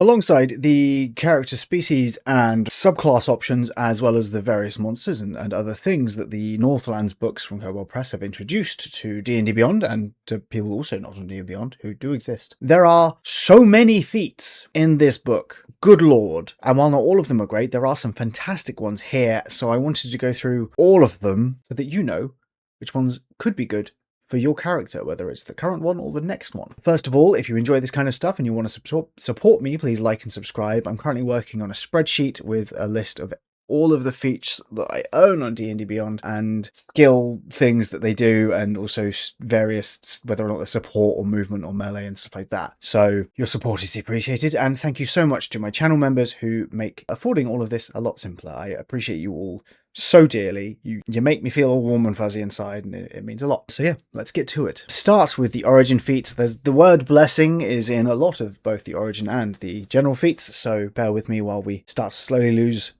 Alongside the character species and subclass options, as well as the various monsters and other things that the Northlands books from Kobold Press have introduced to D&D Beyond, and to people also not on D&D Beyond who do exist. There are so many feats in this book, good lord. And while not all of them are great, there are some fantastic ones here, so I wanted to go through all of them so that you know which ones could be good for your character, whether it's the current one or the next one. First of all, if you enjoy this kind of stuff and you want to support me, please like and subscribe. I'm currently working on a spreadsheet with a list of all of the feats that I own on D&D Beyond and skill things that they do, and also various, whether or not they're support or movement or melee and stuff like that. So your support is appreciated, and thank you so much to my channel members who make affording all of this a lot simpler. I appreciate you all so dearly. You make me feel all warm and fuzzy inside, and it means a lot. So yeah, let's get to it. Start with the origin feats. There's the word blessing is in a lot of both the origin and the general feats, so bear with me while we start to slowly lose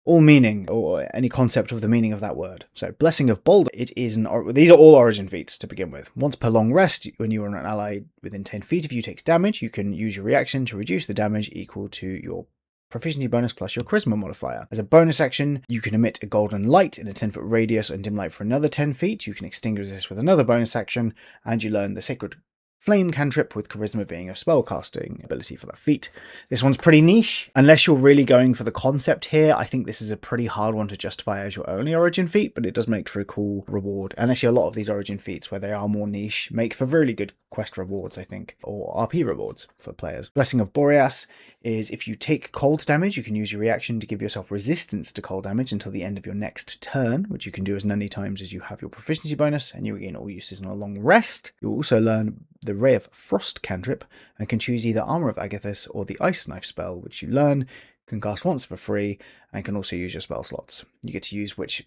all meaning or any concept of the meaning of that word. So Blessing of Boulder, it is these are all origin feats to begin with. Once per long rest, when you are an ally within 10 feet of you takes damage, you can use your reaction to reduce the damage equal to your proficiency bonus plus your charisma modifier. As a bonus action, you can emit a golden light in a 10-foot radius and dim light for another 10 feet. You can extinguish this with another bonus action, and you learn the sacred flame cantrip, with charisma being a spellcasting ability for that feat. This one's pretty niche. Unless you're really going for the concept here, I think this is a pretty hard one to justify as your only origin feat, but it does make for a cool reward. And actually a lot of these origin feats, where they are more niche, make for really good quest rewards, I think, or RP rewards for players. Blessing of Boreas is if you take cold damage, you can use your reaction to give yourself resistance to cold damage until the end of your next turn, which you can do as many times as you have your proficiency bonus, and you regain all uses on a long rest. You'll also learn the Ray of Frost cantrip and can choose either Armor of Agathis or the Ice Knife spell, which you learn, can cast once for free, and can also use your spell slots. You get to use what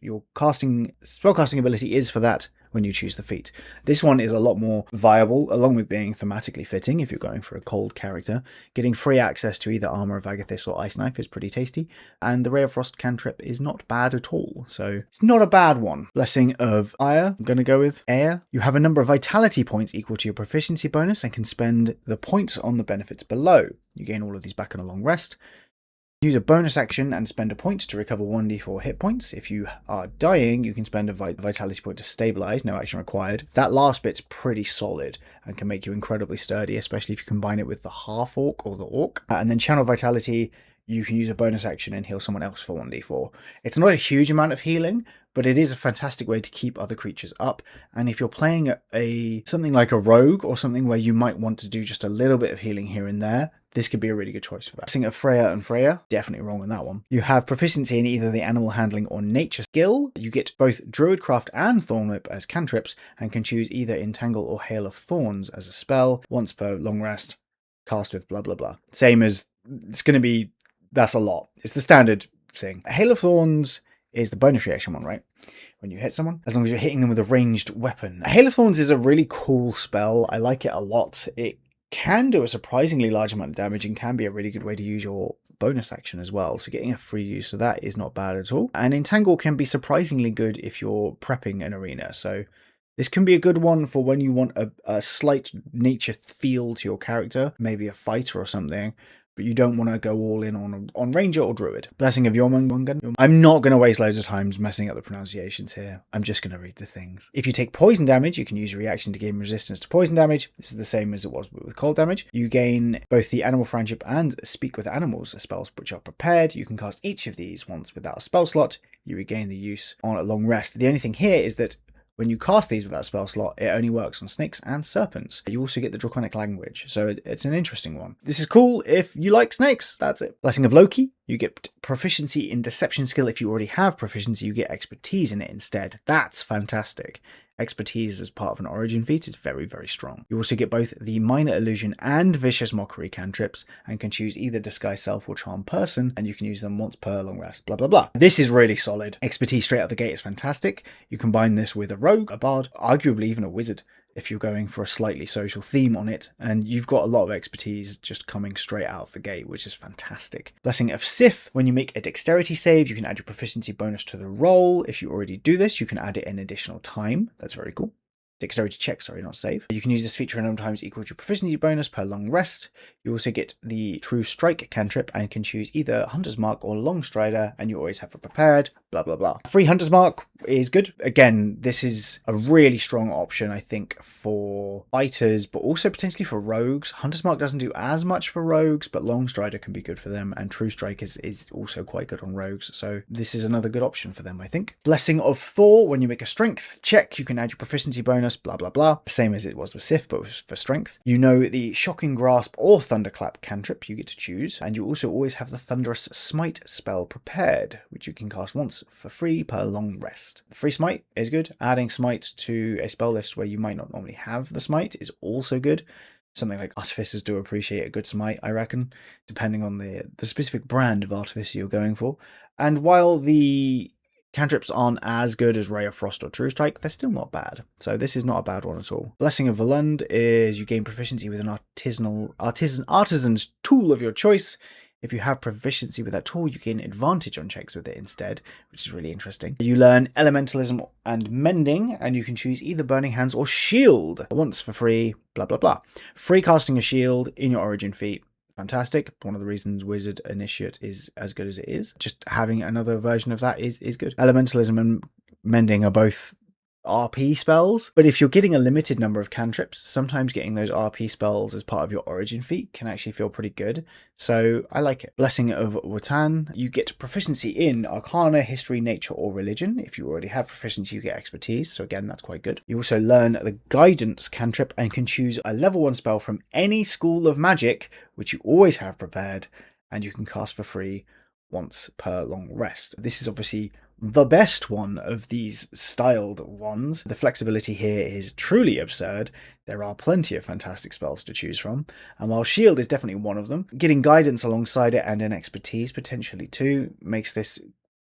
your spellcasting ability is for that when you choose the feat. This one is a lot more viable, along with being thematically fitting if you're going for a cold character. Getting free access to either Armor of Agathis or Ice Knife is pretty tasty, and the Ray of Frost cantrip is not bad at all, so it's not a bad one. Blessing of Ire, I'm going to go with Air. You have a number of vitality points equal to your proficiency bonus and can spend the points on the benefits below. You gain all of these back on a long rest. Use a bonus action and spend a point to recover 1d4 hit points. If you are dying, you can spend a vitality point to stabilize, no action required. That last bit's pretty solid and can make you incredibly sturdy, especially if you combine it with the half-orc or the orc. And then channel vitality, you can use a bonus action and heal someone else for 1d4. It's not a huge amount of healing, but it is a fantastic way to keep other creatures up. And if you're playing something like a rogue or something where you might want to do just a little bit of healing here and there, this could be a really good choice for that. Blessing of Freya and Freya, definitely wrong on that one. You have proficiency in either the animal handling or nature skill. You get both Druidcraft and Thornwhip as cantrips, and can choose either Entangle or Hail of Thorns as a spell, once per long rest, cast with blah blah blah. Same as, it's going to be, that's a lot. It's the standard thing. Hail of Thorns is the bonus reaction one, right? When you hit someone, as long as you're hitting them with a ranged weapon. Hail of Thorns is a really cool spell. I like it a lot. It can do a surprisingly large amount of damage and can be a really good way to use your bonus action as well. So getting a free use of that is not bad at all. And Entangle can be surprisingly good if you're prepping an arena. So this can be a good one for when you want a slight nature feel to your character, maybe a fighter or something, but you don't want to go all in on Ranger or Druid. Blessing of Jormungandr. I'm not going to waste loads of time messing up the pronunciations here. I'm just going to read the things. If you take poison damage, you can use your reaction to gain resistance to poison damage. This is the same as it was with cold damage. You gain both the Animal Friendship and Speak with Animals spells which are prepared. You can cast each of these once without a spell slot. You regain the use on a long rest. The only thing here is that when you cast these without a spell slot, it only works on snakes and serpents. You also get the Draconic language, so it's an interesting one. This is cool if you like snakes, that's it. Blessing of Loki, you get proficiency in deception skill. If you already have proficiency, you get expertise in it instead. That's fantastic. Expertise as part of an origin feat is very, very strong. You also get both the Minor Illusion and Vicious Mockery cantrips, and can choose either Disguise Self or Charm Person, and you can use them once per long rest, blah, blah, blah. This is really solid. Expertise straight out the gate is fantastic. You combine this with a rogue, a bard, arguably even a wizard, if you're going for a slightly social theme on it, and you've got a lot of expertise just coming straight out of the gate, which is fantastic. Blessing of Sif, when you make a dexterity save, you can add your proficiency bonus to the roll. If you already do this, you can add it an additional time. That's very cool. Dexterity check, sorry, not save. You can use this feature a number of times equal to your proficiency bonus per long rest. You also get the True Strike cantrip and can choose either Hunter's Mark or Long Strider, and you always have it prepared, blah, blah, blah. Free Hunter's Mark is good. Again, this is a really strong option, I think, for fighters, but also potentially for rogues. Hunter's Mark doesn't do as much for rogues, but Long Strider can be good for them, and True Strike is also quite good on rogues, so this is another good option for them, I think. Blessing of Thor, when you make a strength check, you can add your proficiency bonus, blah, blah, blah. Same as it was with Sif, but for strength. You know the Shocking Grasp or Thunderclap cantrip you get to choose, and you also always have the Thunderous Smite spell prepared, which you can cast once for free per long rest. Free Smite is good. Adding Smite to a spell list where you might not normally have the Smite is also good. Something like Artificers do appreciate a good Smite, I reckon, depending on the specific brand of Artificer you're going for. And while the cantrips aren't as good as Ray of Frost or True Strike, they're still not bad. So this is not a bad one at all. Blessing of Volund is you gain proficiency with an artisan's tool of your choice. If you have proficiency with that tool, you gain advantage on checks with it instead, which is really interesting. You learn Elementalism and Mending, and you can choose either Burning Hands or Shield once for free, blah, blah, blah. Free casting a shield in your origin feat. Fantastic. One of the reasons Wizard Initiate is as good as it is. Just having another version of that is good. Elementalism and Mending are both RP spells, but if you're getting a limited number of cantrips, sometimes getting those RP spells as part of your origin feat can actually feel pretty good, so I like it. Blessing of Wotan, you get proficiency in Arcana, History, Nature, or Religion. If you already have proficiency, you get expertise, so again, that's quite good. You also learn the Guidance cantrip and can choose a level 1 spell from any school of magic, which you always have prepared, and you can cast for free once per long rest. This is obviously the best one of these styled ones. The flexibility here is truly absurd. There are plenty of fantastic spells to choose from, and while Shield is definitely one of them, getting Guidance alongside it and an expertise potentially too makes this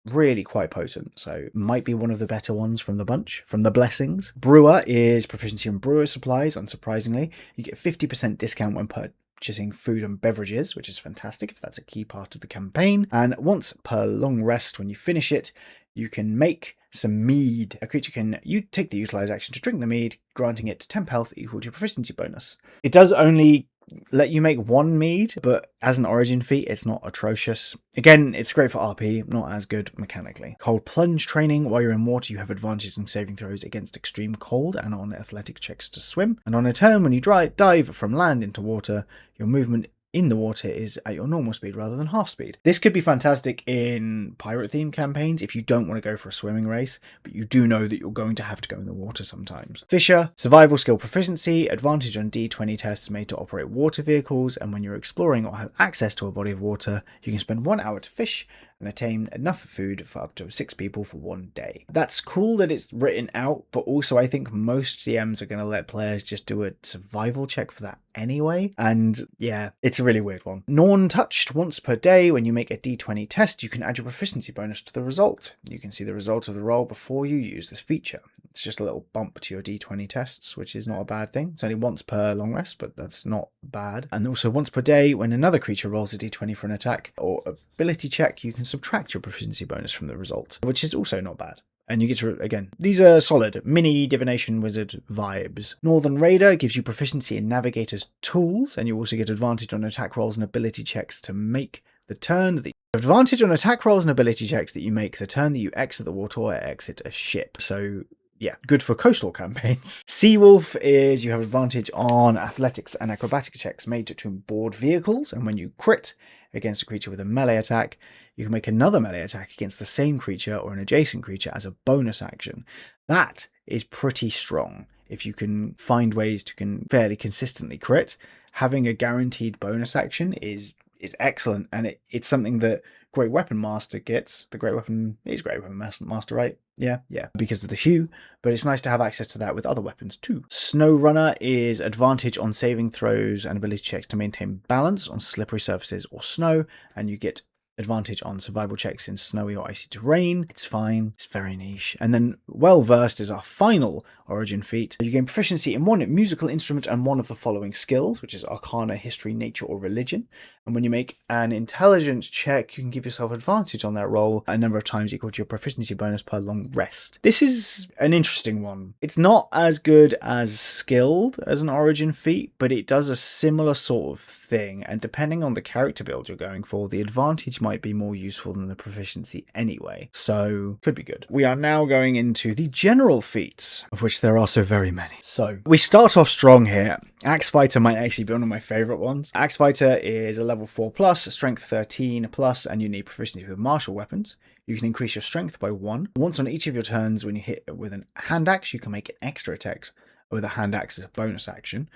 really quite potent, so might be one of the better ones from the bunch, from the blessings. Brewer is proficiency in brewer supplies, unsurprisingly. You get 50% discount when purchasing food and beverages, which is fantastic if that's a key part of the campaign. And once per long rest, when you finish it, you can make some mead. A creature you take the utilize action to drink the mead, granting it 10 health equal to your proficiency bonus. It does only let you make one mead, but as an origin feat, it's not atrocious. Again, it's great for RP, not as good mechanically. Cold plunge training. While you're in water, you have advantage on saving throws against extreme cold and on athletic checks to swim. And on a turn, when you dive from land into water, your movement in the water is at your normal speed rather than half speed. This could be fantastic in pirate-themed campaigns if you don't want to go for a swimming race, but you do know that you're going to have to go in the water sometimes. Fisher, survival skill proficiency, advantage on D20 tests made to operate water vehicles, and when you're exploring or have access to a body of water, you can spend 1 hour to fish and attain enough food for up to 6 people for 1 day. That's cool that it's written out, but also I think most CMs are going to let players just do a survival check for that anyway, and yeah, it's a really weird one. Norn touched. Once per day, when you make a D20 test, you can add your proficiency bonus to the result. You can see the result of the roll before you use this feature. It's just a little bump to your D20 tests, which is not a bad thing. It's only once per long rest, but that's not bad. And also once per day, when another creature rolls a D20 for an attack or ability check, you can subtract your proficiency bonus from the result, which is also not bad. And you get to, again, these are solid mini divination wizard vibes. Northern Raider gives you proficiency in Navigator's tools, and you also get advantage on attack rolls and ability checks to make the turn that advantage on attack rolls and ability checks that you make the turn that you exit the water or exit a ship. So yeah, good for coastal campaigns. Seawolf is you have advantage on athletics and acrobatic checks made to board vehicles, and when you crit against a creature with a melee attack, you can make another melee attack against the same creature or an adjacent creature as a bonus action. That is pretty strong. If you can find ways to fairly consistently crit, having a guaranteed bonus action is excellent, and it's something that Great Weapon Master gets. The Great Weapon is Great Weapon Master, right? Yeah, because of the hue, but it's nice to have access to that with other weapons too. Snow Runner is advantage on saving throws and ability checks to maintain balance on slippery surfaces or snow, and you get advantage on survival checks in snowy or icy terrain. It's fine. It's very niche. And then Well Versed is our final origin feat. You gain proficiency in one musical instrument and one of the following skills, which is Arcana, History, Nature, or Religion. And when you make an intelligence check, you can give yourself advantage on that roll a number of times equal to your proficiency bonus per long rest. This is an interesting one. It's not as good as skilled as an origin feat, but it does a similar sort of thing. And depending on the character build you're going for, the advantage might be more useful than the proficiency anyway. So could be good. We are now going into the general feats, of which there are so very many. So we start off strong here. Axe Fighter might actually be one of my favourite ones. Axe Fighter is a level 4 plus, strength 13 plus, and you need proficiency with martial weapons. You can increase your strength by 1. Once on each of your turns, when you hit with an hand axe, you can make an extra attack with a hand axe as a bonus action.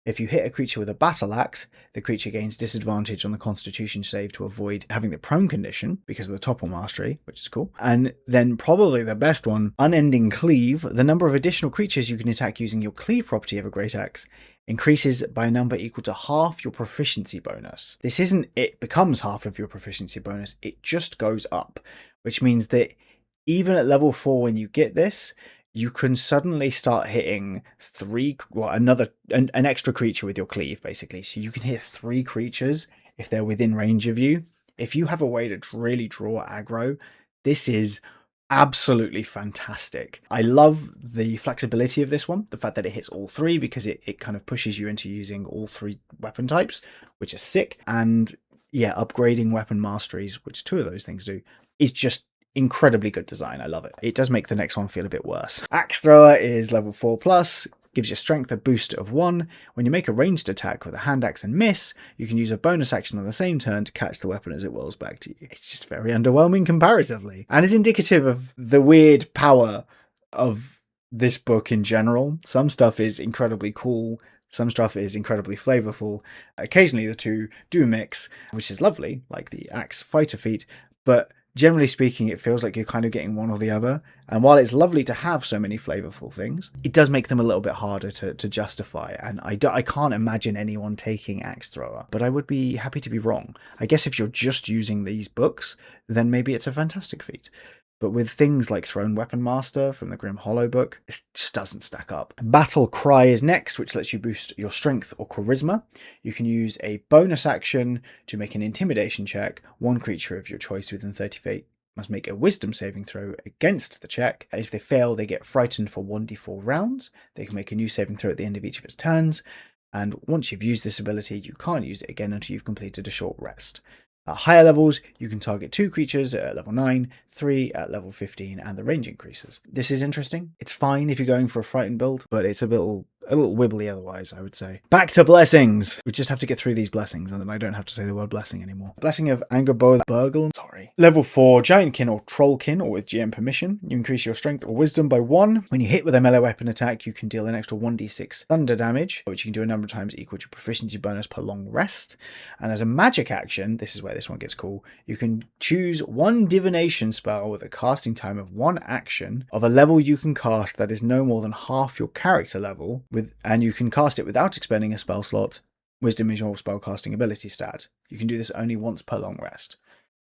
If you hit a creature with a battle axe, the creature gains disadvantage on the constitution save to avoid having the prone condition because of the topple mastery, which is cool. And then probably the best one, Unending Cleave. The number of additional creatures you can attack using your cleave property of a great axe increases by a number equal to half your proficiency bonus. This isn't it becomes half of your proficiency bonus, it just goes up, which means that even at level 4 when you get this, you can suddenly start hitting an extra creature with your cleave, basically. So you can hit 3 creatures if they're within range of you. If you have a way to really draw aggro, this is absolutely fantastic. I love the flexibility of this one, the fact that it hits all 3, because it kind of pushes you into using all 3 weapon types, which is sick. And yeah, upgrading weapon masteries, which 2 of those things do, is just incredibly good design. I love it. It does make the next one feel a bit worse. Axe Thrower is level 4 plus, gives your strength a boost of 1. When you make a ranged attack with a hand axe and miss, you can use a bonus action on the same turn to catch the weapon as it whirls back to you. It's just very underwhelming comparatively, and is indicative of the weird power of this book in general. Some stuff is incredibly cool, some stuff is incredibly flavorful. Occasionally the two do mix, which is lovely, like the Axe Fighter feat, but generally speaking, it feels like you're kind of getting one or the other. And while it's lovely to have so many flavorful things, it does make them a little bit harder to justify. And I can't imagine anyone taking Axe Thrower, but I would be happy to be wrong. I guess if you're just using these books, then maybe it's a fantastic feat. But with things like Thrown Weapon Master from the Grim Hollow book, it just doesn't stack up. Battle Cry is next, which lets you boost your strength or charisma. You can use a bonus action to make an intimidation check. One creature of your choice within 30 feet must make a wisdom saving throw against the check. If they fail, they get frightened for 1d4 rounds. They can make a new saving throw at the end of each of its turns. And once you've used this ability, you can't use it again until you've completed a short rest. At higher levels, you can target 2 creatures at level 9, 3 at level 15, and the range increases. This is interesting. It's fine if you're going for a frightened build, but it's a little wibbly otherwise, I would say. Back to blessings! We just have to get through these blessings, and then I don't have to say the word blessing anymore. Blessing of Angerboth Sorry. Level 4, Giantkin or Trollkin, or with GM permission. You increase your strength or wisdom by 1. When you hit with a melee weapon attack, you can deal an extra 1d6 thunder damage, which you can do a number of times equal to proficiency bonus per long rest. And as a magic action, this is where this one gets cool, you can choose one divination spell with a casting time of 1 action of a level you can cast that is no more than half your character level, and you can cast it without expending a spell slot. Wisdom is your spellcasting ability stat. You can do this only once per long rest.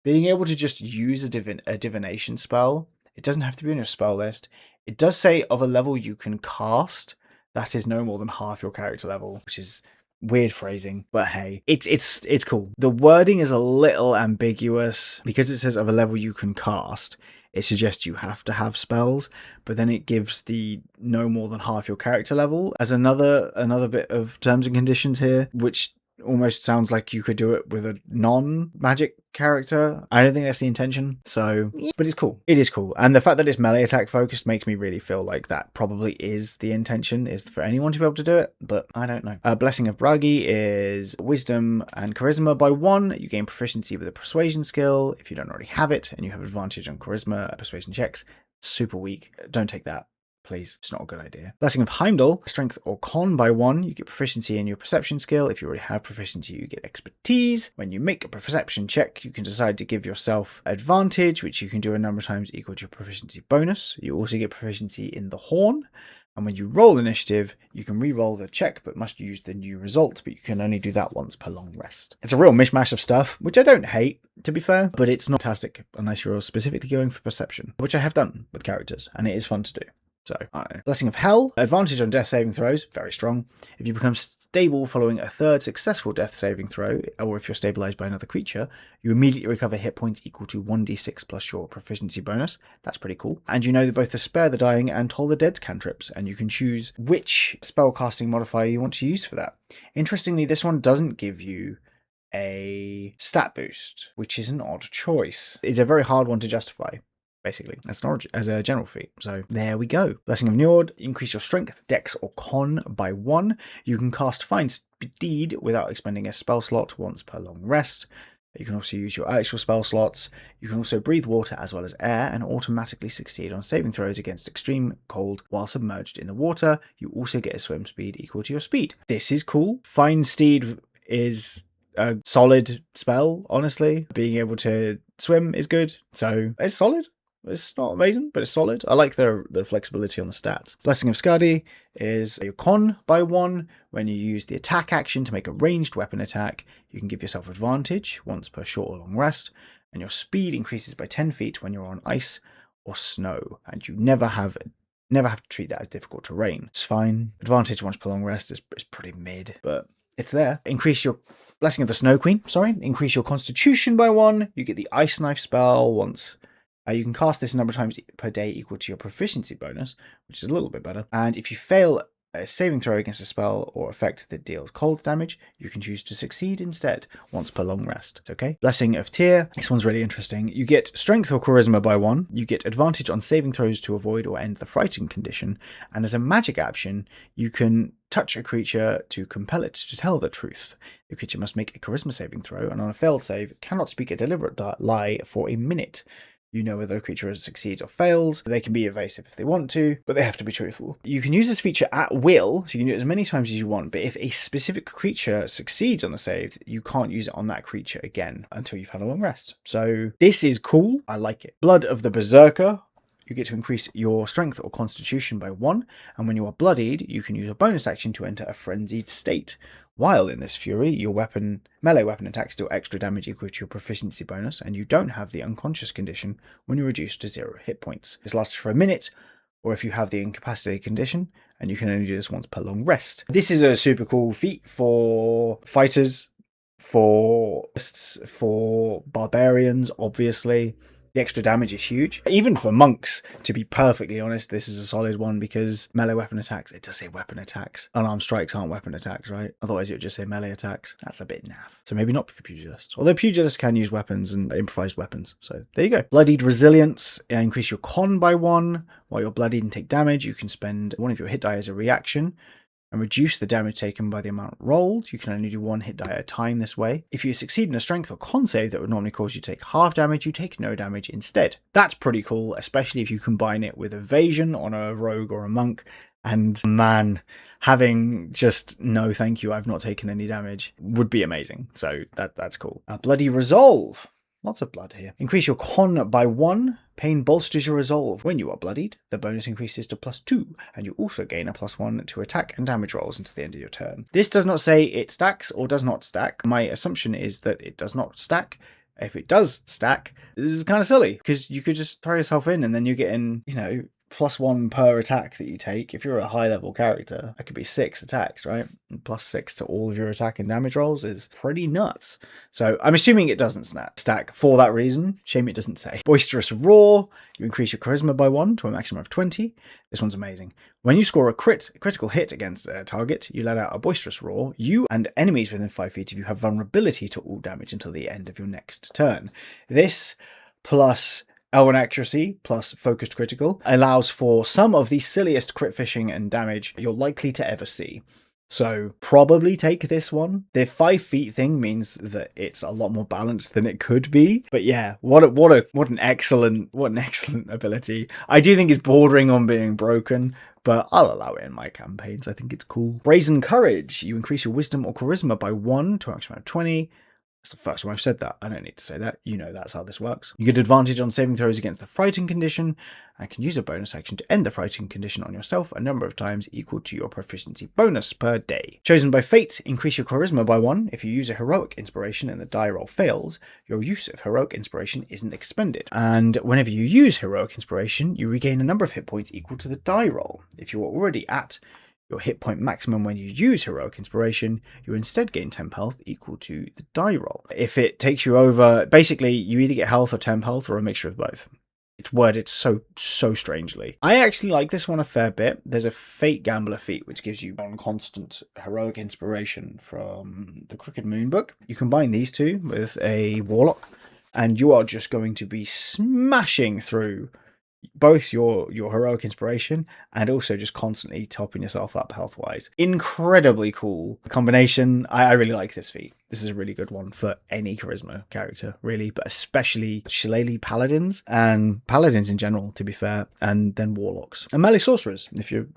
Being able to just use a divination spell, it doesn't have to be on your spell list. It does say of a level you can cast that is no more than half your character level, which is weird phrasing, but hey, it's cool. The wording is a little ambiguous because it says of a level you can cast. It suggests you have to have spells, but then it gives the no more than half your character level as another bit of terms and conditions here, which almost sounds like you could do it with a non-magic character. I don't think that's the intention, so, but it's cool. It is cool. And the fact that it's melee attack focused makes me really feel like that probably is the intention, is for anyone to be able to do it, but I don't know. Blessing of Bragi is wisdom and charisma by 1. You gain proficiency with a persuasion skill if you don't already have it, and you have advantage on charisma persuasion checks. Super weak. Don't take that. Please, it's not a good idea. Blessing of Heimdall, strength or con by 1. You get proficiency in your perception skill. If you already have proficiency, you get expertise. When you make a perception check, you can decide to give yourself advantage, which you can do a number of times equal to your proficiency bonus. You also get proficiency in the horn. And when you roll initiative, you can re-roll the check, but must use the new result, but you can only do that once per long rest. It's a real mishmash of stuff, which I don't hate, to be fair, but it's not fantastic unless you're specifically going for perception, which I have done with characters, and it is fun to do. So, Blessing of Hell, advantage on death saving throws, very strong. If you become stable following a third successful death saving throw, or if you're stabilized by another creature, you immediately recover hit points equal to 1d6 plus your proficiency bonus. That's pretty cool. And you know that both the Spare the Dying and Toll the Dead's cantrips, and you can choose which spellcasting modifier you want to use for that. Interestingly, this one doesn't give you a stat boost, which is an odd choice. It's a very hard one to justify, basically, as a general feat. So there we go. Blessing of Njord, increase your strength, dex, or con by 1. You can cast Find Speed without expending a spell slot once per long rest. You can also use your actual spell slots. You can also breathe water as well as air and automatically succeed on saving throws against extreme cold while submerged in the water. You also get a swim speed equal to your speed. This is cool. Find Steed is a solid spell, honestly. Being able to swim is good, so it's solid. It's not amazing, but it's solid. I like the flexibility on the stats. Blessing of Skadi is your con by 1. When you use the attack action to make a ranged weapon attack, you can give yourself advantage once per short or long rest, and your speed increases by 10 feet when you're on ice or snow, and you never have to treat that as difficult terrain. It's fine. Advantage once per long rest is pretty mid, but it's there. Increase your Blessing of the Snow Queen, increase your constitution by 1. You get the Ice Knife spell once. You can cast this a number of times per day equal to your proficiency bonus, which is a little bit better. And if you fail a saving throw against a spell or effect that deals cold damage, you can choose to succeed instead once per long rest. It's okay. Blessing of Tyr. This one's really interesting. You get strength or charisma by 1. You get advantage on saving throws to avoid or end the frightened condition. And as a magic action, you can touch a creature to compel it to tell the truth. The creature must make a charisma saving throw, and on a failed save, cannot speak a deliberate lie for a minute. You know whether a creature succeeds or fails. They can be evasive if they want to, but they have to be truthful. You can use this feature at will, so you can do it as many times as you want, but if a specific creature succeeds on the save, you can't use it on that creature again until you've had a long rest. So this is cool. I like it. Blood of the Berserker. You get to increase your strength or constitution by 1, and when you are bloodied, you can use a bonus action to enter a frenzied state. While in this fury, your melee weapon attacks deal extra damage equal to your proficiency bonus, and you don't have the unconscious condition when you're reduced to 0 hit points. This lasts for a minute, or if you have the incapacity condition, and you can only do this once per long rest. This is a super cool feat for fighters, for barbarians, obviously. The extra damage is huge. Even for monks, to be perfectly honest, this is a solid one because melee weapon attacks, it does say weapon attacks. Unarmed strikes aren't weapon attacks, right? Otherwise it would just say melee attacks. That's a bit naff. So maybe not for pugilists. Although pugilists can use weapons and improvised weapons. So there you go. Bloodied Resilience. Increase your con by 1. While you're bloodied and take damage, you can spend one of your hit die as a reaction and reduce the damage taken by the amount rolled. You can only do 1 hit die at a time this way. If you succeed in a strength or con save that would normally cause you to take half damage, you take no damage instead. That's pretty cool, especially if you combine it with evasion on a rogue or a monk. And man, having just no thank you, I've not taken any damage would be amazing. So that's cool. Bloody Resolve. Lots of blood here. Increase your con by 1. Pain bolsters your resolve. When you are bloodied, the bonus increases to +2, and you also gain a +1 to attack and damage rolls until the end of your turn. This does not say it stacks or does not stack. My assumption is that it does not stack. If it does stack, this is kind of silly, because you could just throw yourself in and then you're getting, +1 per attack that you take. If you're a high level character, that could be 6 attacks, right? And +6 to all of your attack and damage rolls is pretty nuts. So I'm assuming it doesn't stack for that reason. Shame it doesn't say. Boisterous Roar. You increase your charisma by 1 to a maximum of 20. This one's amazing. When you score a critical hit against a target, you let out a boisterous roar. You and enemies within 5 feet of you have vulnerability to all damage until the end of your next turn. This plus L1 accuracy plus focused critical allows for some of the silliest crit fishing and damage you're likely to ever see. So probably take this one. The 5 feet thing means that it's a lot more balanced than it could be. But yeah, what an excellent ability. I do think it's bordering on being broken, but I'll allow it in my campaigns. I think it's cool. Brazen Courage. You increase your wisdom or charisma by 1 to a maximum of 20. That's the first time I've said that. I don't need to say that. You know that's how this works. You get advantage on saving throws against the frightened condition and can use a bonus action to end the frightened condition on yourself a number of times equal to your proficiency bonus per day. Chosen by fate, increase your charisma by 1. If you use a heroic inspiration and the die roll fails, your use of heroic inspiration isn't expended. And whenever you use heroic inspiration, you regain a number of hit points equal to the die roll. If you are already at your hit point maximum when you use heroic inspiration, you instead gain temp health equal to the die roll. If it takes you over, basically you either get health or temp health or a mixture of both. It's worded so strangely. I actually like this one a fair bit. There's a Fate Gambler feat which gives you non-constant heroic inspiration from the Crooked Moon book. You combine these two with a Warlock and you are just going to be smashing through both your heroic inspiration and also just constantly topping yourself up health wise. Incredibly cool combination. I really like this feat. This is a really good one for any charisma character, really, but especially Shillelagh paladins and paladins in general, to be fair, and then warlocks and melee sorcerers if you're,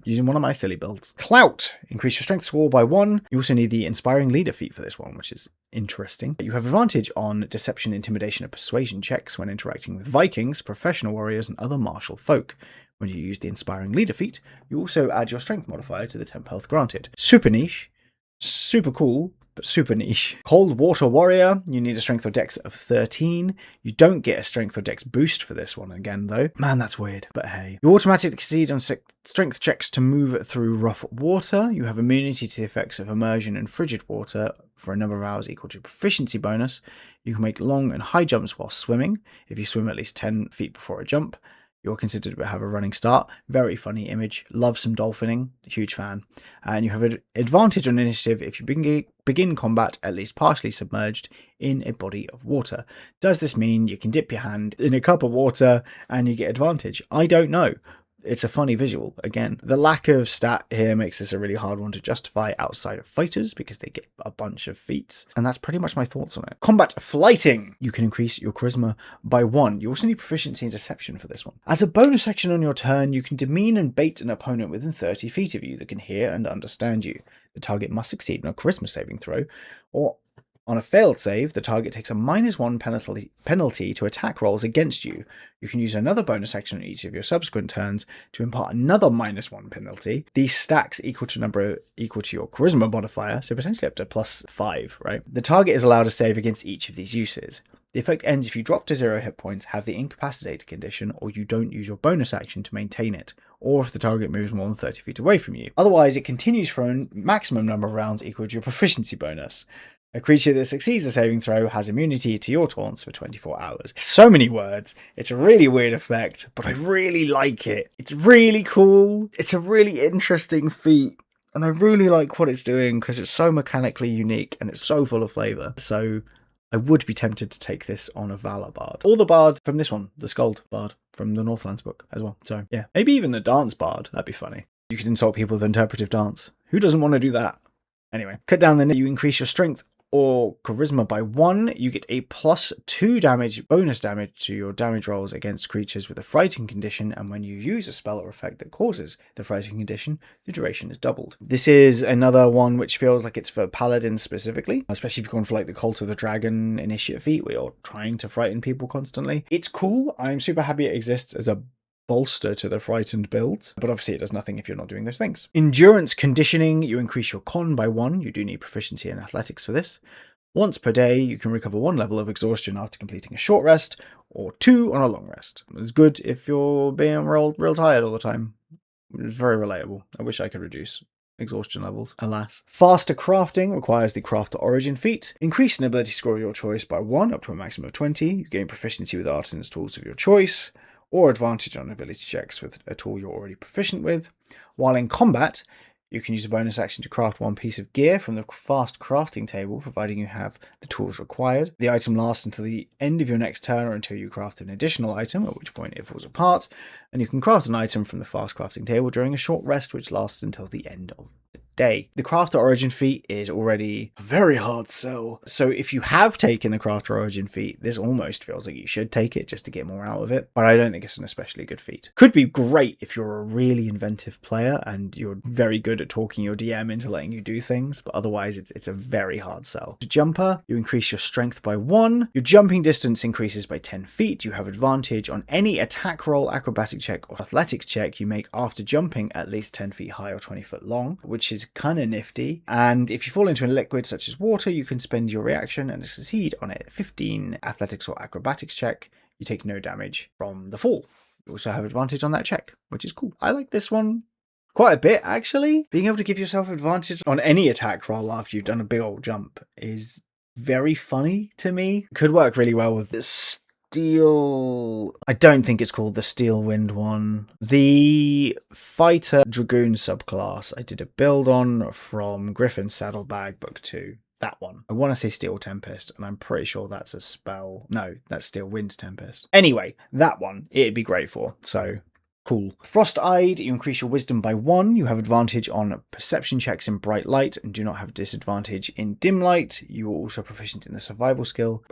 using one of my silly builds. Clout. Increase your strength score by 1. You also need the inspiring leader feat for this one, which is interesting. You have advantage on deception, intimidation, and persuasion checks when interacting with Vikings, professional warriors, and other martial folk. When you use the inspiring leader feat, you also add your strength modifier to the temp health granted. Super niche, super cool, but super niche. Cold Water Warrior, you need a strength or dex of 13. You don't get a strength or dex boost for this one again, though. Man, that's weird, but hey. You automatically succeed on strength checks to move through rough water. You have immunity to the effects of immersion in frigid water for a number of hours equal to proficiency bonus. You can make long and high jumps while swimming. If you swim at least 10 feet before a jump, you're considered to have a running start. Very funny image. Love some dolphining. Huge fan. And you have an advantage on initiative if you begin combat at least partially submerged in a body of water. Does this mean you can dip your hand in a cup of water and you get advantage? I don't know. It's a funny visual. Again, the lack of stat here makes this a really hard one to justify outside of fighters because they get a bunch of feats. And that's pretty much my thoughts on it. Combat flighting. You can increase your charisma by 1. You also need proficiency in deception for this one. As a bonus action on your turn, you can demean and bait an opponent within 30 feet of you that can hear and understand you. The target must succeed in a charisma saving throw, or on a failed save, the target takes a -1 penalty to attack rolls against you. You can use another bonus action on each of your subsequent turns to impart another -1 penalty. These stacks equal to your charisma modifier, so potentially up to +5, right? The target is allowed to save against each of these uses. The effect ends if you drop to 0 hit points, have the incapacitated condition, or you don't use your bonus action to maintain it, or if the target moves more than 30 feet away from you. Otherwise, it continues for a maximum number of rounds equal to your proficiency bonus. A creature that succeeds a saving throw has immunity to your taunts for 24 hours. So many words. It's a really weird effect, but I really like it. It's really cool. It's a really interesting feat. And I really like what it's doing because it's so mechanically unique and it's so full of flavour. So I would be tempted to take this on a Valor Bard. Or the Bard from this one, the Skald Bard from the Northlands book as well. So yeah, maybe even the Dance Bard. That'd be funny. You could insult people with interpretive dance. Who doesn't want to do that? Anyway, cut down the you increase your strength or charisma by 1, you get a +2 bonus damage to your damage rolls against creatures with a frightened condition, and when you use a spell or effect that causes the frightened condition, the duration is doubled. This is another one which feels like it's for paladins specifically, especially if you're going for like the Cult of the Dragon initiative feat where you're trying to frighten people constantly. It's cool. I'm super happy it exists as a bolster to the frightened builds, but obviously it does nothing if you're not doing those things. Endurance conditioning, you increase your con by 1. You do need proficiency in athletics for this. Once per day, you can recover 1 level of exhaustion after completing a short rest, or 2 on a long rest. It's good if you're being real tired all the time. It's very relatable. I wish I could reduce exhaustion levels, alas. Faster crafting requires the Crafter Origin feat. Increase an ability score of your choice by 1 up to a maximum of 20. You gain proficiency with artisans tools of your choice, or advantage on ability checks with a tool you're already proficient with. While in combat, you can use a bonus action to craft 1 piece of gear from the fast crafting table, providing you have the tools required. The item lasts until the end of your next turn or until you craft an additional item, at which point it falls apart, and you can craft an item from the fast crafting table during a short rest, which lasts until the end of the day. The Crafter Origin feat is already a very hard sell. So if you have taken the Crafter Origin feat, this almost feels like you should take it just to get more out of it. But I don't think it's an especially good feat. Could be great if you're a really inventive player and you're very good at talking your DM into letting you do things, but otherwise it's a very hard sell. Jumper, you increase your strength by 1. Your jumping distance increases by 10 feet. You have advantage on any attack roll, acrobatic check, or athletics check you make after jumping at least 10 feet high or 20 foot long, which is kind of nifty. And if you fall into a liquid such as water, you can spend your reaction and succeed on a 15 athletics or acrobatics check. You take no damage from the fall. You also have advantage on that check, which is cool. I like this one quite a bit, actually. Being able to give yourself advantage on any attack roll after you've done a big old jump is very funny to me. Could work really well with this Steel... I don't think it's called the Steel Wind one. The Fighter Dragoon subclass I did a build on from Griffin's Saddlebag Book 2. That one. I want to say Steel Tempest, and I'm pretty sure that's a spell. No, that's Steel Wind Tempest. Anyway, that one, it'd be great for. So, cool. Frost-Eyed, you increase your wisdom by 1. You have advantage on perception checks in bright light and do not have disadvantage in dim light. You are also proficient in the survival skill.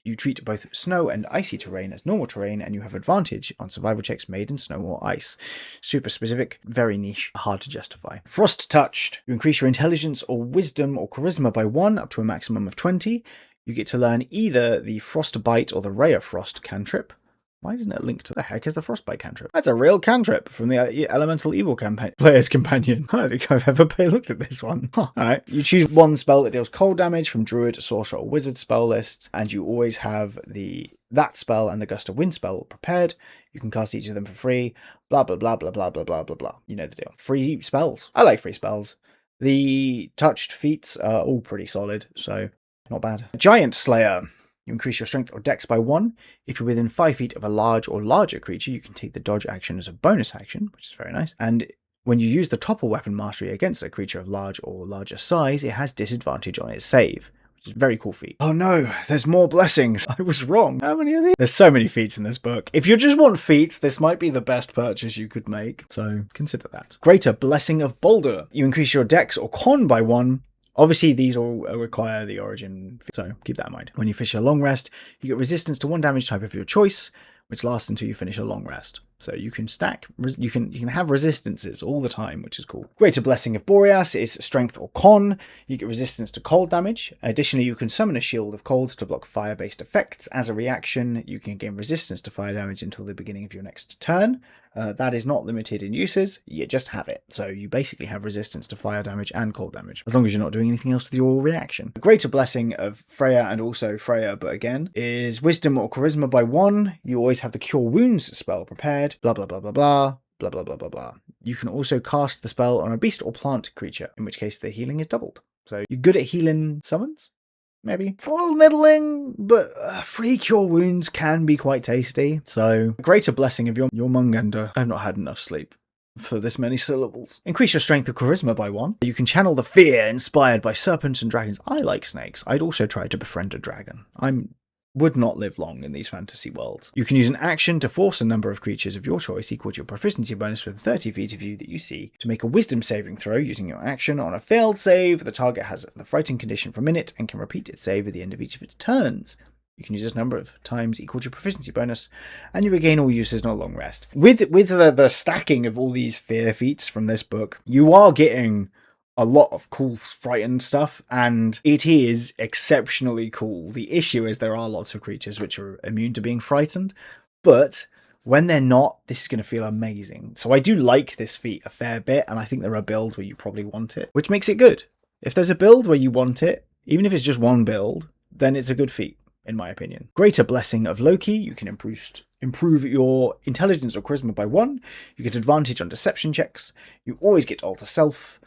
You treat both snow and icy terrain as normal terrain, and you have advantage on survival checks made in snow or ice. Super specific, very niche, hard to justify. Frost Touched. You increase your intelligence or wisdom or charisma by 1 up to a maximum of 20. You get to learn either the Frostbite or the Ray of Frost cantrip. Why isn't it linked to the heck is the Frostbite cantrip? That's a real cantrip from the Elemental Evil Player's Companion. I don't think I've ever looked at this one. Huh. Alright, you choose one spell that deals cold damage from Druid, Sorcerer, or Wizard spell lists, and you always have that spell and the Gust of Wind spell prepared. You can cast each of them for free. Blah, blah, blah, blah, blah, blah, blah, blah, blah. You know the deal. Free spells. I like free spells. The touched feats are all pretty solid, so not bad. Giant Slayer. You increase your strength or dex by 1. If you're within 5 feet of a large or larger creature, you can take the dodge action as a bonus action, which is very nice. And when you use the topple weapon mastery against a creature of large or larger size, it has disadvantage on its save, which is a very cool feat. Oh no, there's more blessings. I was wrong. How many are these? There's so many feats in this book. If you just want feats, this might be the best purchase you could make, so consider that. Greater Blessing of Boulder. You increase your dex or con by 1. Obviously, these all require the origin, so keep that in mind. When you finish a long rest, you get resistance to 1 damage type of your choice, which lasts until you finish a long rest. So you can stack, you can have resistances all the time, which is cool. Greater Blessing of Boreas is strength or con. You get resistance to cold damage. Additionally, you can summon a shield of cold to block fire-based effects. As a reaction, you can gain resistance to fire damage until the beginning of your next turn. That is not limited in uses, you just have it. So you basically have resistance to fire damage and cold damage, as long as you're not doing anything else with your reaction. The Greater Blessing of Freya, and also Freya, but again, is Wisdom or Charisma by 1. You always have the Cure Wounds spell prepared, blah blah blah blah blah, blah blah blah blah blah. You can also cast the spell on a beast or plant creature, in which case the healing is doubled. So you're good at healing summons? Maybe. Full middling, but free cure wounds can be quite tasty. So, Greater Blessing of your Mungender. I've not had enough sleep for this many syllables. Increase your strength of charisma by 1. You can channel the fear inspired by serpents and dragons. I like snakes. I'd also try to befriend a dragon. Would not live long in these fantasy worlds. You can use an action to force a number of creatures of your choice equal to your proficiency bonus within 30 feet of you that you see to make a wisdom saving throw using your action. On a failed save, the target has the frightened condition for a minute and can repeat its save at the end of each of its turns. You can use this number of times equal to your proficiency bonus, and you regain all uses on a long rest. With the stacking of all these fear feats from this book, you are getting a lot of cool frightened stuff, and it is exceptionally cool. The issue is there are lots of creatures which are immune to being frightened, but when they're not, this is going to feel amazing. So I do like this feat a fair bit, and I think there are builds where you probably want it, which makes it good. If there's a build where you want it, even if it's just one build, then it's a good feat, in my opinion. Greater Blessing of Loki. You can improve your intelligence or charisma by 1. You get advantage on deception checks. You always get to alter self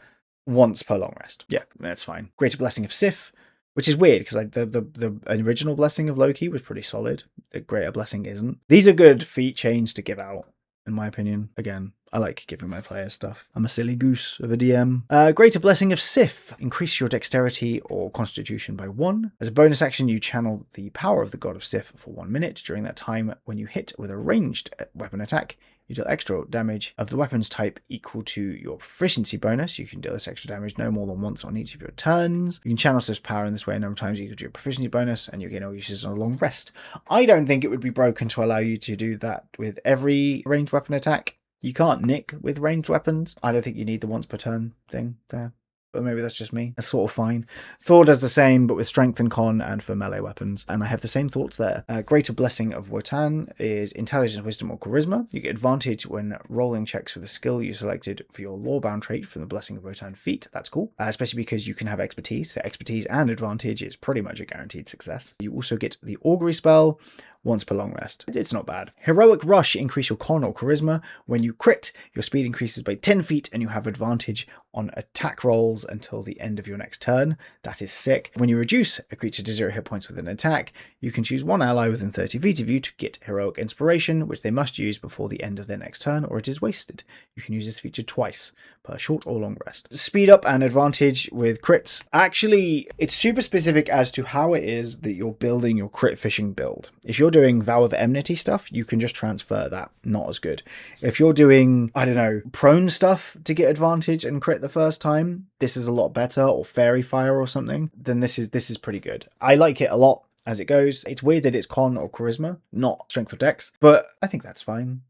once per long rest. Yeah, that's fine. Greater Blessing of Sif, which is weird because the original Blessing of Loki was pretty solid. The Greater Blessing isn't. These are good feat chains to give out, in my opinion. Again, I like giving my players stuff. I'm a silly goose of a DM. Greater Blessing of Sif. Increase your dexterity or constitution by 1. As a bonus action, you channel the power of the god of Sif for 1 minute. During that time, when you hit with a ranged weapon attack, You deal extra damage of the weapon's type equal to your proficiency bonus. You can deal this extra damage no more than once on each of your turns. You can channel this power in this way a number of times equal to your proficiency bonus, and you gain all uses on a long rest. I don't think it would be broken to allow you to do that with every ranged weapon attack. You can't nick with ranged weapons. I don't think you need the once per turn thing there. But maybe that's just me. That's sort of fine. Thor does the same, but with strength and con and for melee weapons. And I have the same thoughts there. Greater Blessing of Wotan is intelligence, wisdom, or charisma. You get advantage when rolling checks for the skill you selected for your lawbound trait from the Blessing of Wotan feat. That's cool. Especially because you can have expertise. So expertise and advantage is pretty much a guaranteed success. You also get the augury spell once per long rest. It's not bad. Heroic Rush, increase your con or charisma. When you crit, your speed increases by 10 feet and you have advantage on attack rolls until the end of your next turn. That is sick. When you reduce a creature to 0 hit points with an attack, you can choose one ally within 30 feet of you to get Heroic Inspiration, which they must use before the end of their next turn or it is wasted. You can use this feature twice per short or long rest. Speed up and advantage with crits. Actually, it's super specific as to how it is that you're building your crit fishing build. If you're doing Vow of Enmity stuff, you can just transfer that. Not as good. If you're doing, I don't know, prone stuff to get advantage and crit the first time, this is a lot better, or Fairy Fire or something, then this is pretty good. I like it a lot as it goes. It's weird that it's con or charisma, not strength or dex, but I think that's fine.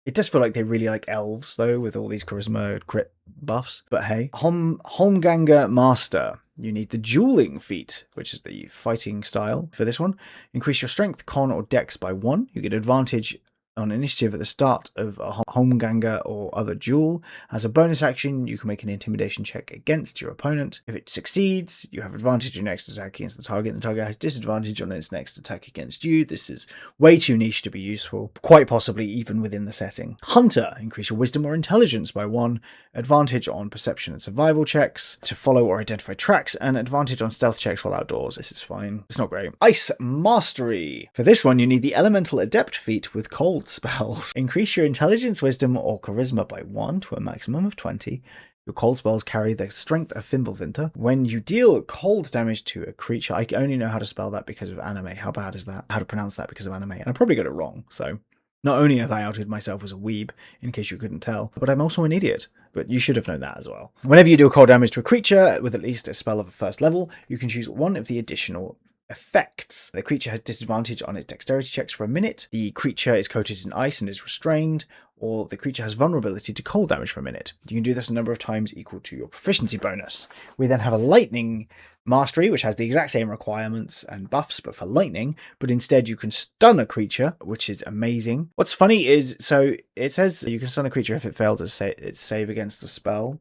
It does feel like they really like elves, though, with all these charisma crit buffs. But hey. Holmganger Master. You need the dueling feat, which is the fighting style for this one. Increase your strength, con, or dex by 1. You get advantage on initiative at the start of a Holmganger or other duel. As a bonus action, you can make an intimidation check against your opponent. If it succeeds, you have advantage on your next attack against the target, and the target has disadvantage on its next attack against you. This is way too niche to be useful, quite possibly even within the setting. Hunter, increase your wisdom or intelligence by 1, advantage on perception and survival checks to follow or identify tracks, and advantage on stealth checks while outdoors. This is fine. It's not great. Ice Mastery. For this one, you need the Elemental Adept feat with cold spells. Increase your intelligence, wisdom, or charisma by 1 to a maximum of 20. Your cold spells carry the strength of Fimbulvinter. When you deal cold damage to a creature, I only know how to spell that because of anime. How bad is that? How to pronounce that because of anime? And I probably got it wrong, so not only have I outed myself as a weeb, in case you couldn't tell, but I'm also an idiot. But you should have known that as well. Whenever you do cold damage to a creature with at least a spell of a first level, you can choose one of the additional effects. The creature has disadvantage on its dexterity checks for a minute, the creature is coated in ice and is restrained, or the creature has vulnerability to cold damage for a minute. You can do this a number of times equal to your proficiency bonus. We then have a lightning mastery, which has the exact same requirements and buffs, but for lightning, but instead you can stun a creature, which is amazing. What's funny is, so it says you can stun a creature if it failed to its save against the spell.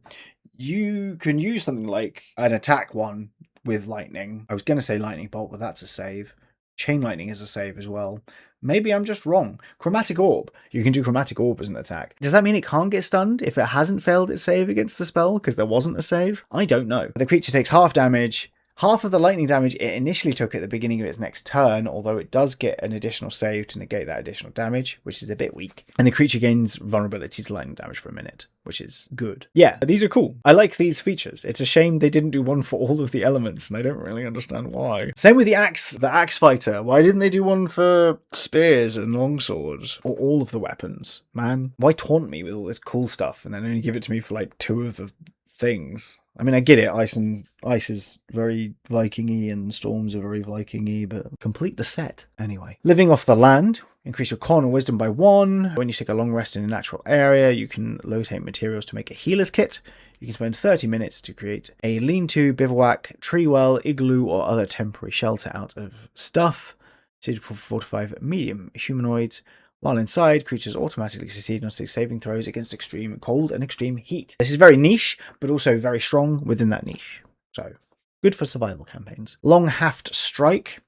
You can use something like an attack one with lightning. I was going to say lightning bolt, but that's a save. Chain lightning is a save as well. Maybe I'm just wrong. Chromatic orb. You can do chromatic orb as an attack. Does that mean it can't get stunned if it hasn't failed its save against the spell because there wasn't a save? I don't know. The creature takes half damage. Half of the lightning damage it initially took at the beginning of its next turn, although it does get an additional save to negate that additional damage, which is a bit weak. And the creature gains vulnerability to lightning damage for a minute, which is good. Yeah, these are cool. I like these features. It's a shame they didn't do one for all of the elements, and I don't really understand why. Same with the axe fighter. Why didn't they do one for spears and longswords? Or all of the weapons? Man, why taunt me with all this cool stuff and then only give it to me for like 2 of the things? I mean, I get it, ice is very Viking-y and storms are very Viking-y, but complete the set anyway. Living off the land, increase your con and wisdom by 1. When you take a long rest in a natural area, you can locate materials to make a healer's kit. You can spend 30 minutes to create a lean-to, bivouac, tree well, igloo, or other temporary shelter out of stuff, suitable for 4 to 5 medium humanoids. While inside, creatures automatically succeed on 6 saving throws against extreme cold and extreme heat. This is very niche, but also very strong within that niche. So, good for survival campaigns. Long Haft Strike.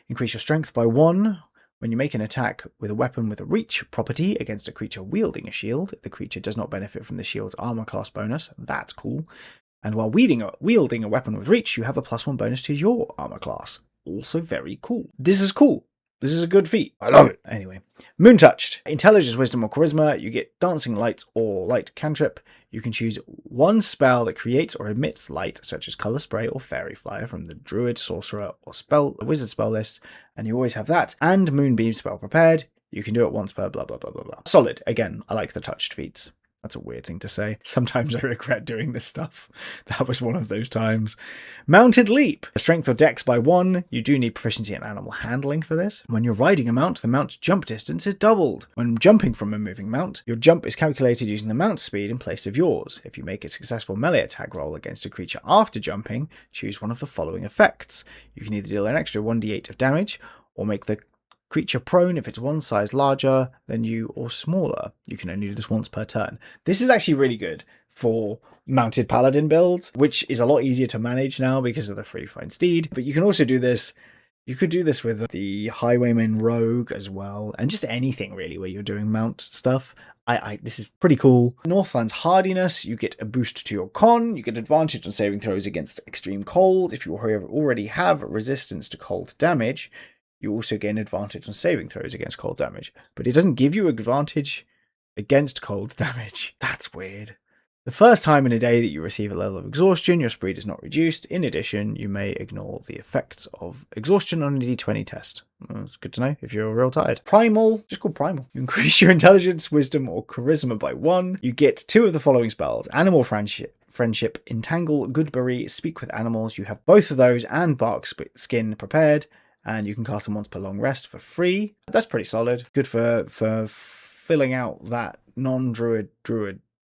Increase your strength by 1. When you make an attack with a weapon with a reach property against a creature wielding a shield, the creature does not benefit from the shield's armor class bonus. That's cool. And while wielding a weapon with reach, you have a +1 bonus to your armor class. Also very cool. This is cool. This is a good feat. I love it. Anyway, Moon Touched. Intelligence, wisdom, or charisma. You get dancing light or light cantrip. You can choose one spell that creates or emits light, such as color spray or fairy flyer from the druid, sorcerer, or wizard spell list, and you always have that. And moonbeam spell prepared. You can do it once per blah, blah, blah, blah, blah. Solid. Again, I like the touched feats. That's a weird thing to say. Sometimes I regret doing this stuff. That was one of those times. Mounted leap. Strength or dex by 1. You do need proficiency in animal handling for this. When you're riding a mount, the mount's jump distance is doubled. When jumping from a moving mount, your jump is calculated using the mount's speed in place of yours. If you make a successful melee attack roll against a creature after jumping, choose one of the following effects. You can either deal an extra 1d8 of damage, or make the creature prone if it's one size larger than you or smaller. You can only do this once per turn. This is actually really good for mounted paladin builds, which is a lot easier to manage now because of the free find steed. But you can also do this. You could do this with the highwayman rogue as well, and just anything really where you're doing mount stuff. This is pretty cool. Northlands hardiness, you get a boost to your con, you get advantage on saving throws against extreme cold. If you already have resistance to cold damage, you also gain advantage on saving throws against cold damage. But it doesn't give you advantage against cold damage. That's weird. The first time in a day that you receive a level of exhaustion, your speed is not reduced. In addition, you may ignore the effects of exhaustion on a d20 test. That's good to know if you're real tired. Primal, just called Primal. You increase your intelligence, wisdom, or charisma by 1. You get 2 of the following spells. Animal Friendship, Entangle, Goodberry, Speak with Animals. You have both of those and Bark Skin prepared, and you can cast them once per long rest for free. That's pretty solid. Good for filling out that non-druid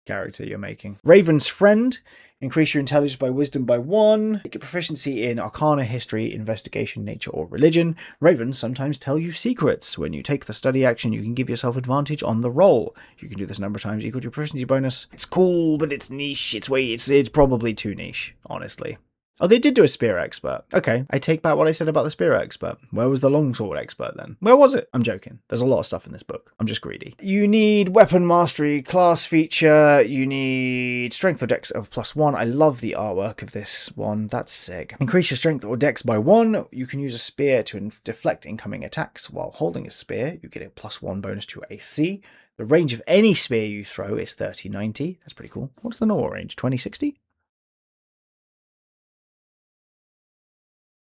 character you're making. Raven's Friend. Increase your intelligence by wisdom by 1. Get proficiency in Arcana, History, Investigation, Nature, or Religion. Ravens sometimes tell you secrets. When you take the study action, you can give yourself advantage on the roll. You can do this a number of times equal to your proficiency bonus. It's cool, but it's niche. It's probably too niche, honestly. Oh, they did do a spear expert. Okay, I take back what I said about the spear expert. Where was the longsword expert then? Where was it? I'm joking. There's a lot of stuff in this book. I'm just greedy. You need weapon mastery, class feature. You need strength or dex of +1. I love the artwork of this one. That's sick. Increase your strength or dex by 1. You can use a spear to deflect incoming attacks. While holding a spear, you get a +1 bonus to your AC. The range of any spear you throw is 30-90. That's pretty cool. What's the normal range? 20-60?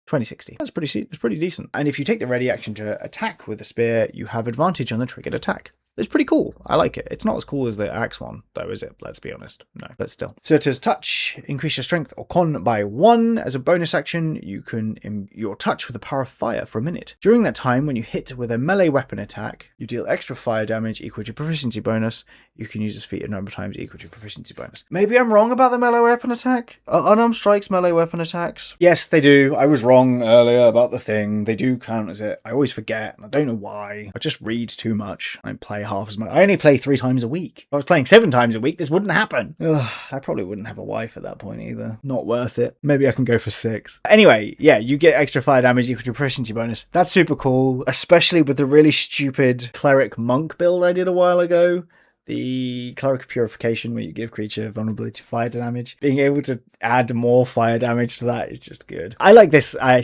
2060. That's pretty decent. And if you take the ready action to attack with the spear, you have advantage on the triggered attack. It's pretty cool. I like it. It's not as cool as the axe one, though, is it? Let's be honest. No, but still. Surtur's Touch. Increase your strength or con by 1. As a bonus action, you can your touch with the power of fire for a minute. During that time, when you hit with a melee weapon attack, you deal extra fire damage equal to your proficiency bonus. You can use this feat a number of times equal to your proficiency bonus. Maybe I'm wrong about the melee weapon attack? Unarmed strikes, melee weapon attacks? Yes, they do. I was wrong earlier about the thing. They do count as it. I always forget, and I don't know why. I just read too much. I play half as much. I only play 3 times a week. If I was playing 7 times a week, this wouldn't happen. Ugh, I probably wouldn't have a wife at that point either. Not worth it. Maybe I can go for 6. Anyway, yeah, you get extra fire damage equal to your proficiency bonus. That's super cool, especially with the really stupid cleric monk build I did a while ago. The Cleric of Purification, where you give creature vulnerability to fire damage. Being able to add more fire damage to that is just good. I like this. I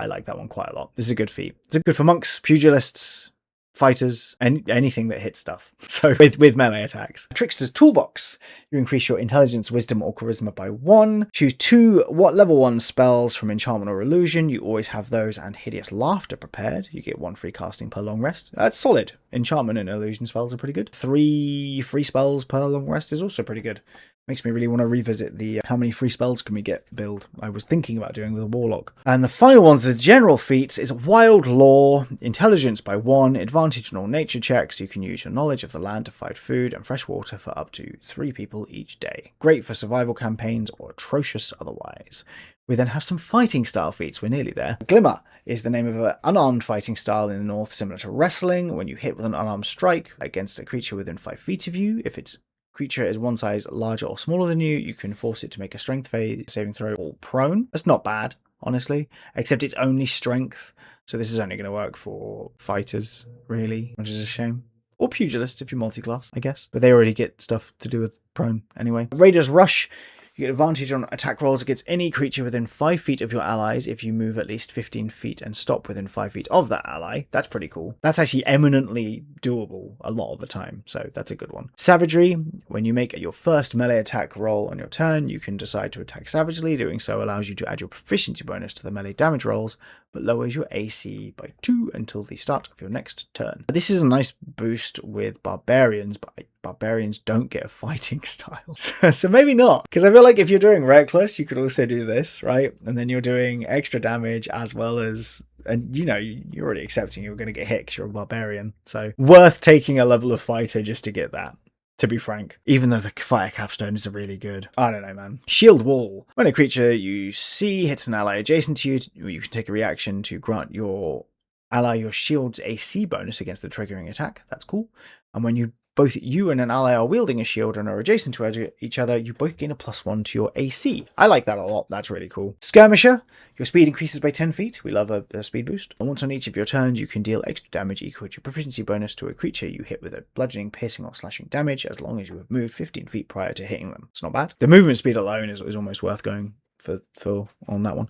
like that one quite a lot. This is a good feat. It's good for monks, pugilists, fighters, and anything that hits stuff. So with melee attacks. Trickster's Toolbox. You increase your intelligence, wisdom, or charisma by 1. Choose 2 level 1 spells from enchantment or illusion. You always have those, and Hideous Laughter prepared. You get 1 free casting per long rest. That's solid. Enchantment and illusion spells are pretty good. 3 free spells per long rest is also pretty good. Makes me really want to revisit the how many free spells can we get build I was thinking about doing with a warlock. And the final ones, the general feats, is Wild Lore, intelligence by 1, advantage on all nature checks. You can use your knowledge of the land to find food and fresh water for up to 3 people each day. Great for survival campaigns or atrocious otherwise. We then have some fighting style feats. We're nearly there. Glimmer is the name of an unarmed fighting style in the north, similar to wrestling. When you hit with an unarmed strike against a creature within 5 feet of you, if its creature is one size larger or smaller than you, you can force it to make a strength saving throw or prone. That's not bad, honestly, except it's only strength. So this is only going to work for fighters, really, which is a shame. Or pugilists if you're multi-class, I guess. But they already get stuff to do with prone anyway. Raider's Rush. You get advantage on attack rolls against any creature within 5 feet of your allies if you move at least 15 feet and stop within 5 feet of that ally. That's pretty cool. That's actually eminently doable a lot of the time, so that's a good one. Savagery. When you make your first melee attack roll on your turn, you can decide to attack savagely. Doing so allows you to add your proficiency bonus to the melee damage rolls, but lowers your AC by 2 until the start of your next turn. This is a nice boost with barbarians, but barbarians don't get a fighting style. So maybe not, because I feel like if you're doing reckless, you could also do this, right? And then you're doing extra damage as well as, and you know, you're already accepting you're going to get hit because you're a barbarian. So worth taking a level of fighter just to get that. To be frank, even though the fire capstone is really good. I don't know, man. Shield wall. When a creature you see hits an ally adjacent to you, you can take a reaction to grant your ally your shield's AC bonus against the triggering attack. That's cool. And when both you and an ally are wielding a shield and are adjacent to each other, you both gain a +1 to your AC. I like that a lot. That's really cool. Skirmisher. Your speed increases by 10 feet. We love a speed boost. And once on each of your turns, you can deal extra damage equal to your proficiency bonus to a creature you hit with a bludgeoning, piercing, or slashing damage as long as you have moved 15 feet prior to hitting them. It's not bad. The movement speed alone is almost worth going for on that one.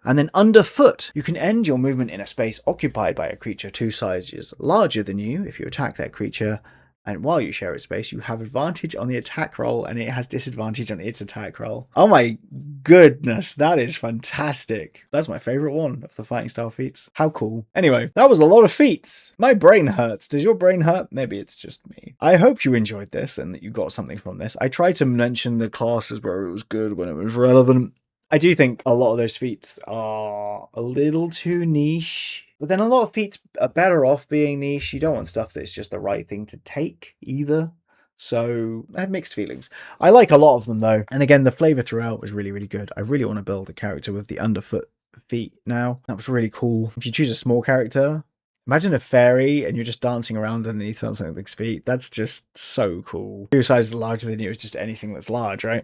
And then underfoot, you can end your movement in a space occupied by a creature 2 sizes larger than you if you attack that creature. And while you share its space, you have advantage on the attack roll, and it has disadvantage on its attack roll. Oh my goodness, that is fantastic. That's my favourite one of the fighting style feats. How cool. Anyway, that was a lot of feats. My brain hurts. Does your brain hurt? Maybe it's just me. I hope you enjoyed this and that you got something from this. I tried to mention the classes where it was good when it was relevant. I do think a lot of those feats are a little too niche. But then a lot of feats are better off being niche. You don't want stuff that's just the right thing to take either. So I have mixed feelings. I like a lot of them though. And again, the flavour throughout was really, really good. I really want to build a character with the underfoot feet now. That was really cool. If you choose a small character, imagine a fairy and you're just dancing around underneath on something's feet. That's just so cool. 2 sizes larger than you is just anything that's large, right?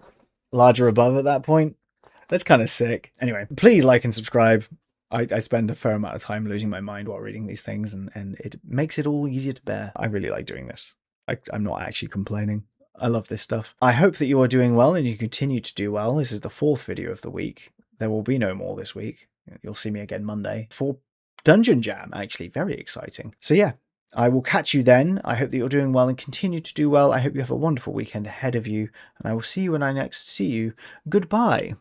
Larger above at that point. That's kind of sick. Anyway, please like and subscribe. I spend a fair amount of time losing my mind while reading these things, and it makes it all easier to bear. I really like doing this. I'm not actually complaining. I love this stuff. I hope that you are doing well and you continue to do well. This is the 4th video of the week. There will be no more this week. You'll see me again Monday for Dungeon Jam, actually. Very exciting. So yeah, I will catch you then. I hope that you're doing well and continue to do well. I hope you have a wonderful weekend ahead of you, and I will see you when I next see you. Goodbye.